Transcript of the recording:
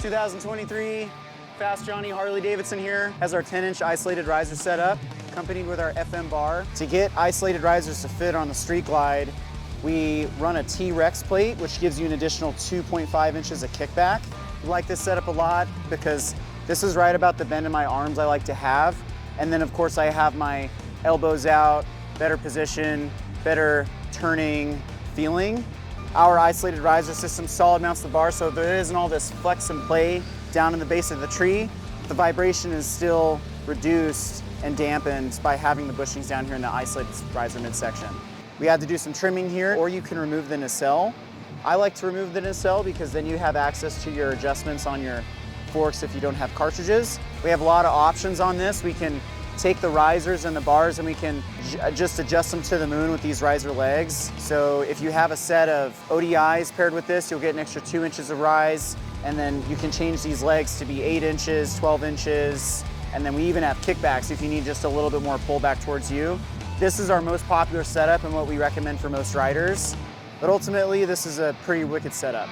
2023 Fast Johnny Harley-Davidson here has our 10-inch isolated riser set up, accompanied with our FM bar. To get isolated risers to fit on the Street Glide, we run a T-Rex plate, which gives you an additional 2.5 inches of kickback. I like this setup a lot because this is right about the bend in my arms I like to have. And then of course I have my elbows out, better position, better turning feeling. Our isolated riser system solid mounts the bar, so there isn't all this flex and play down in the base of the tree. The vibration is still reduced and dampened by having the bushings down here in the isolated riser midsection. We had to do some trimming here, or you can remove the nacelle. I like to remove the nacelle because then you have access to your adjustments on your forks if you don't have cartridges. We have a lot of options on this. We can take the risers and the bars and we can just adjust them to the moon with these riser legs. So if you have a set of ODIs paired with this, you'll get an extra 2 inches of rise, and then you can change these legs to be 8 inches, 12 inches, and then we even have kickbacks if you need just a little bit more pull back towards you. This is our most popular setup and what we recommend for most riders, but ultimately this is a pretty wicked setup.